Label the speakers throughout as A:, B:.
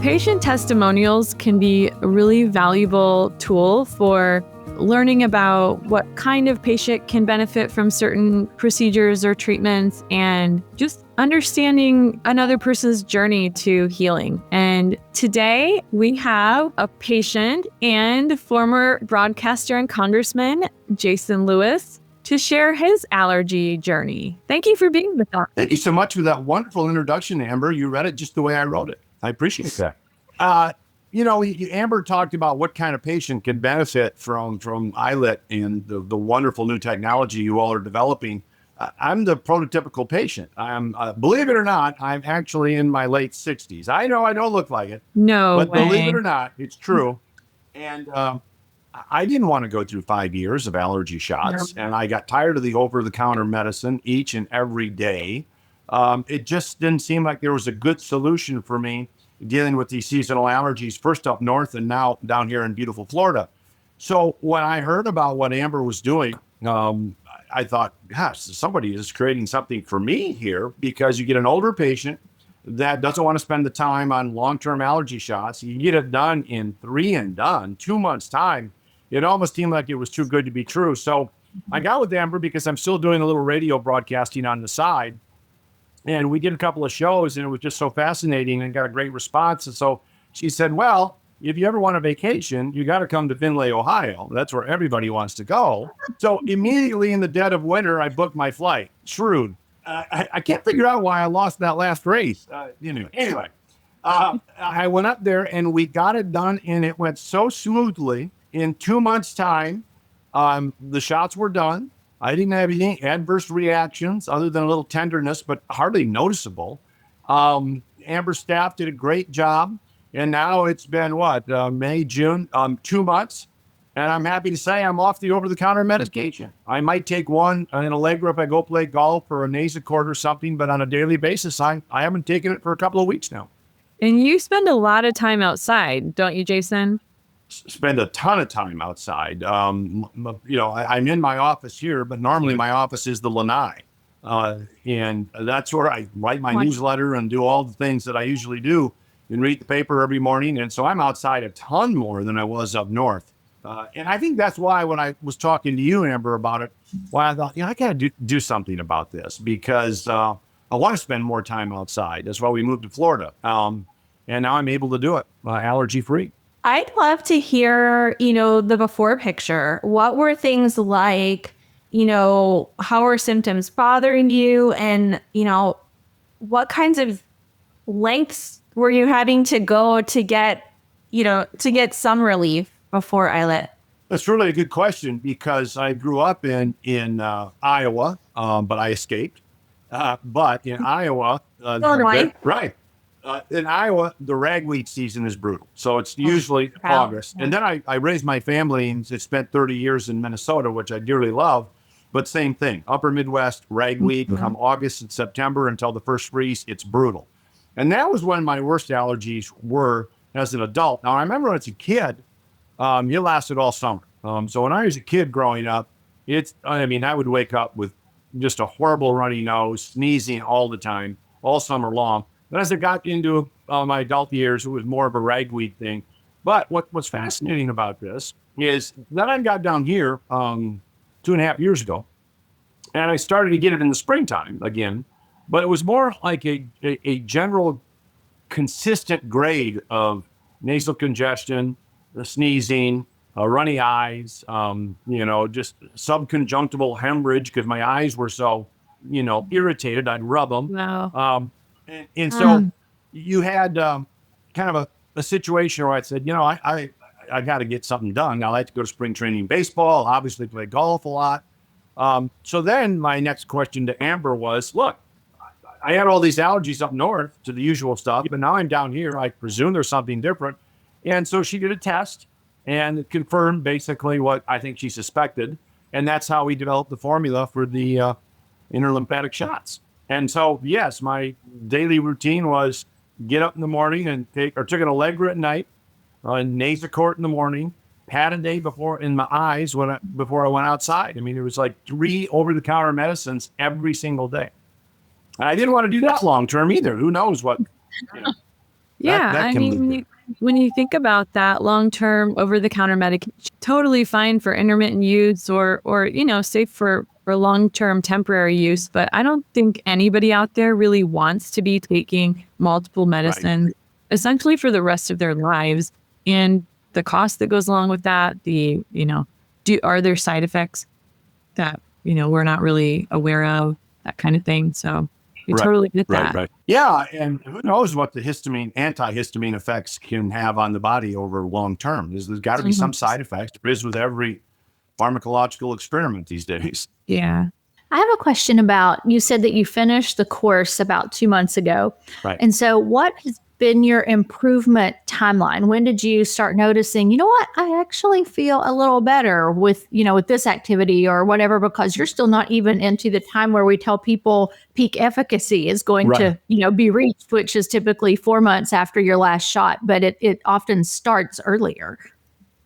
A: Patient testimonials can be a really valuable tool for learning about what kind of patient can benefit from certain procedures or treatments and just understanding another person's journey to healing. And today we have a patient and former broadcaster and Congressman, Jason Lewis, to share his allergy journey. Thank you for being with us.
B: Thank you so much for that wonderful introduction, Amber. You read it just the way I wrote it. I appreciate that. Amber talked about what kind of patient can benefit from ILIT and the wonderful new technology you all are developing. I'm the prototypical patient. I'm, believe it or not, I'm actually in my late 60s. I know I don't look like it.
A: No
B: but
A: way.
B: Believe it or not, it's true. And I didn't want to go through 5 years of allergy shots, and I got tired of the over-the-counter medicine each and every day. It just didn't seem like there was a good solution for me dealing with these seasonal allergies, first up north and now down here in beautiful Florida. So when I heard about what Amber was doing, I thought, gosh, somebody is creating something for me here, because you get an older patient that doesn't want to spend the time on long-term allergy shots. You get it done in 2 months time. It almost seemed like it was too good to be true. So I got with Amber because I'm still doing a little radio broadcasting on the side. And we did a couple of shows, and it was just so fascinating and got a great response. And so she said, well, if you ever want a vacation, you got to come to Findlay, Ohio. That's where everybody wants to go. So immediately in the dead of winter, I booked my flight. Shrewd. I can't figure out why I lost that last race. Anyway, I went up there and we got it done, and it went so smoothly. In 2 months' time, the shots were done. I didn't have any adverse reactions other than a little tenderness, but hardly noticeable. Amber's staff did a great job. And now it's been May, June, 2 months. And I'm happy to say I'm off the over-the-counter medication. I might take one in Allegra if I go play golf or a Nasacort or something, but on a daily basis, I haven't taken it for a couple of weeks now.
A: And you spend a lot of time outside, don't you, Jason?
B: Spend a ton of time outside. I'm in my office here, but normally my office is the lanai. And that's where I write my newsletter and do all the things that I usually do and read the paper every morning. And so I'm outside a ton more than I was up north. And I think that's why when I was talking to you, Amber, about it, why I thought, I got to do something about this, because I want to spend more time outside. That's why we moved to Florida. And now I'm able to do it allergy-free.
C: I'd love to hear, the before picture. What were things like, how are symptoms bothering you? And, what kinds of lengths were you having to go to get some relief before ILIT?
B: That's really a good question, because I grew up in Iowa, but I escaped. But in Iowa, right. In Iowa, the ragweed season is brutal. So it's usually August. Yeah. And then I raised my family and spent 30 years in Minnesota, which I dearly love. But same thing, upper Midwest, ragweed, come August and September until the first freeze, it's brutal. And that was when my worst allergies were as an adult. Now, I remember when I was a kid, it lasted all summer. So when I was a kid growing up, I would wake up with just a horrible runny nose, sneezing all the time, all summer long. But as I got into my adult years, it was more of a ragweed thing. But what's fascinating about this is that I got down here 2.5 years ago, and I started to get it in the springtime again. But it was more like a general consistent grade of nasal congestion, the sneezing, runny eyes, just subconjunctival hemorrhage because my eyes were so, irritated. I'd rub them.
A: No.
B: And so you had kind of a situation where I said, I got to get something done. Now I like to go to spring training baseball, obviously play golf a lot. So then my next question to Amber was, look, I had all these allergies up north to the usual stuff, but now I'm down here. I presume there's something different. And so she did a test and it confirmed basically what I think she suspected. And that's how we developed the formula for the interlymphatic shots. And so, yes, my daily routine was get up in the morning and took an Allegra at night, Nasacort in the morning, Pat a day in my eyes before I went outside. I mean, it was like 3 over-the-counter medicines every single day. And I didn't want to do that long term either. Who knows what?
A: Yeah,
B: that
A: I
B: can
A: mean, when you think about that, long-term over-the-counter medication, totally fine for intermittent use or safe for long-term temporary use. But I don't think anybody out there really wants to be taking multiple medicines essentially for the rest of their lives. And the cost that goes along with that, are there side effects that, we're not really aware of, that kind of thing. So you totally get that.
B: Right. Yeah. And who knows what the antihistamine effects can have on the body over long term. There's got to be some side effects. There is with every pharmacological experiment these days.
A: Yeah.
C: I have a question about, you said that you finished the course about 2 months ago.
B: Right.
C: And so what has been your improvement timeline? When did you start noticing, you know what, I actually feel a little better with this activity or whatever, because you're still not even into the time where we tell people peak efficacy is going to, be reached, which is typically 4 months after your last shot, but it often starts earlier.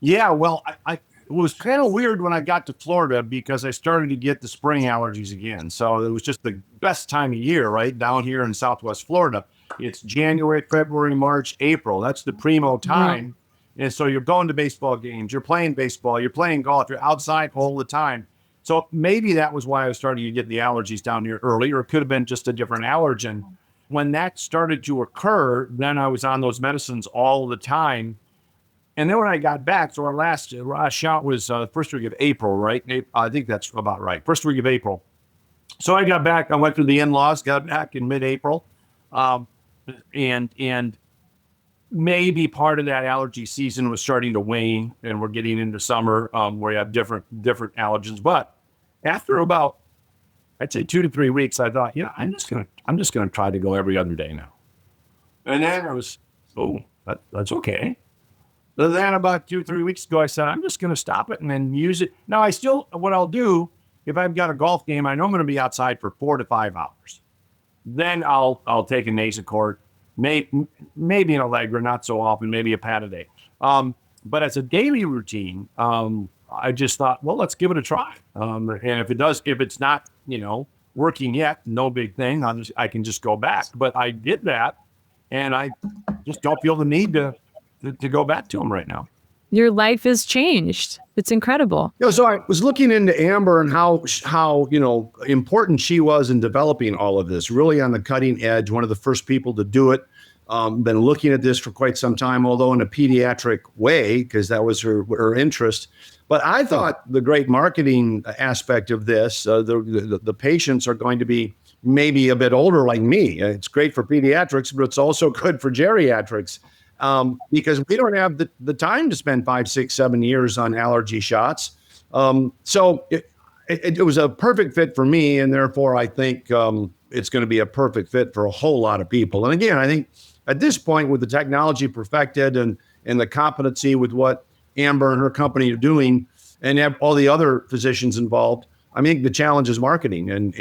B: Yeah. Well, it was kind of weird when I got to Florida because I started to get the spring allergies again. So it was just the best time of year, right? Down here in Southwest Florida. It's January, February, March, April. That's the primo time. And so you're going to baseball games, you're playing baseball, you're playing golf, you're outside all the time. So maybe that was why I was starting to get the allergies down here early, or it could have been just a different allergen. When that started to occur, then I was on those medicines all the time. And then when I got back, so our last shot was first week of April, right? I think that's about right. First week of April. So I got back, I went to the in-laws, got back in mid-April. And maybe part of that allergy season was starting to wane, and we're getting into summer where you have different allergens. But after about, I'd say 2 to 3 weeks, I thought, I'm just gonna try to go every other day now. And then I was, that's okay. But then about 2 or 3 weeks ago, I said, I'm just gonna stop it and then use it. Now what I'll do, if I've got a golf game, I know I'm gonna be outside for 4 to 5 hours. Then I'll take a Nasacort, maybe an Allegra, not so often, maybe a Pataday. But as a daily routine, I just thought, well, let's give it a try. And if it's not, working yet, no big thing. I can just go back. But I did that, and I just don't feel the need to go back to them right now.
A: Your life has changed. It's incredible.
B: So I was looking into Amber and how important she was in developing all of this, really on the cutting edge, one of the first people to do it. Been looking at this for quite some time, although in a pediatric way, because that was her interest. But I thought the great marketing aspect of this, the patients are going to be maybe a bit older like me. It's great for pediatrics, but it's also good for geriatrics. Because we don't have the time to spend 5, 6, 7 years on allergy shots. So it was a perfect fit for me. And therefore, I think it's going to be a perfect fit for a whole lot of people. And again, I think at this point, with the technology perfected and the competency with what Amber and her company are doing, and have all the other physicians involved, I think the challenge is marketing and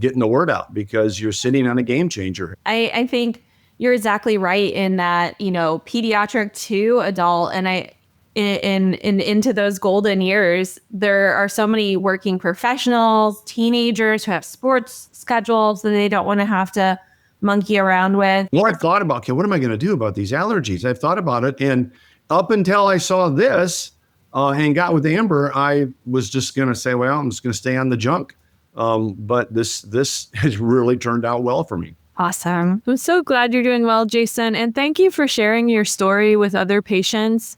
B: getting the word out, because you're sitting on a game changer.
C: I think you're exactly right in that, pediatric to adult, and into those golden years, there are so many working professionals, teenagers who have sports schedules that they don't want to have to monkey around with.
B: Well, I've thought about, what am I going to do about these allergies? I've thought about it. And up until I saw this and got with Amber, I was just going to say, well, I'm just going to stay on the junk. But this has really turned out well for me.
A: Awesome. I'm so glad you're doing well, Jason. And thank you for sharing your story with other patients.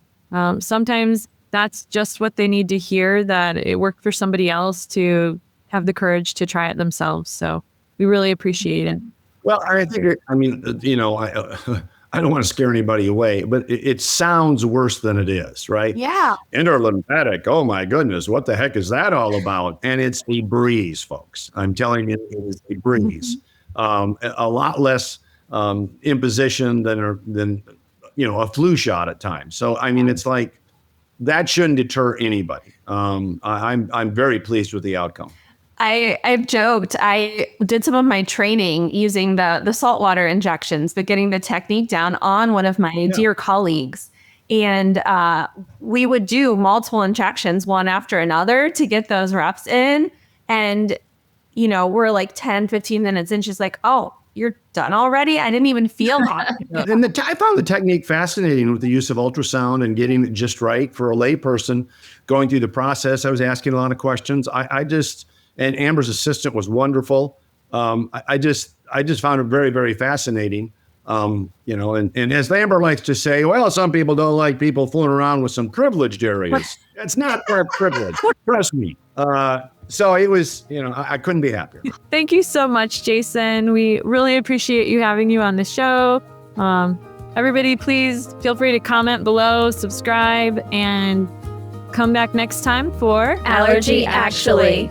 A: Sometimes that's just what they need to hear, that it worked for somebody else, to have the courage to try it themselves. So we really appreciate it.
B: Well, I think, I don't want to scare anybody away, but it sounds worse than it is, right?
C: Yeah.
B: Intralymphatic. Oh my goodness. What the heck is that all about? And it's a breeze, folks. I'm telling you, it is a breeze. A lot less imposition than a flu shot at times. So it's like that shouldn't deter anybody. I'm very pleased with the outcome.
C: I've joked. I did some of my training using the saltwater injections, but getting the technique down on one of my dear colleagues. And we would do multiple injections, one after another, to get those reps in. And we're like 10, 15 minutes in. She's like, oh, you're done already? I didn't even feel that.
B: And I found the technique fascinating with the use of ultrasound and getting it just right for a layperson going through the process. I was asking a lot of questions. And Amber's assistant was wonderful. I just found it very, very fascinating. And as Amber likes to say, well, some people don't like people fooling around with some privileged areas. That's not our privilege. Trust me. So it was, I couldn't be happier.
A: Thank you so much, Jason. We really appreciate having you on the show. Everybody, please feel free to comment below, subscribe, and come back next time for
C: Allergy Actually.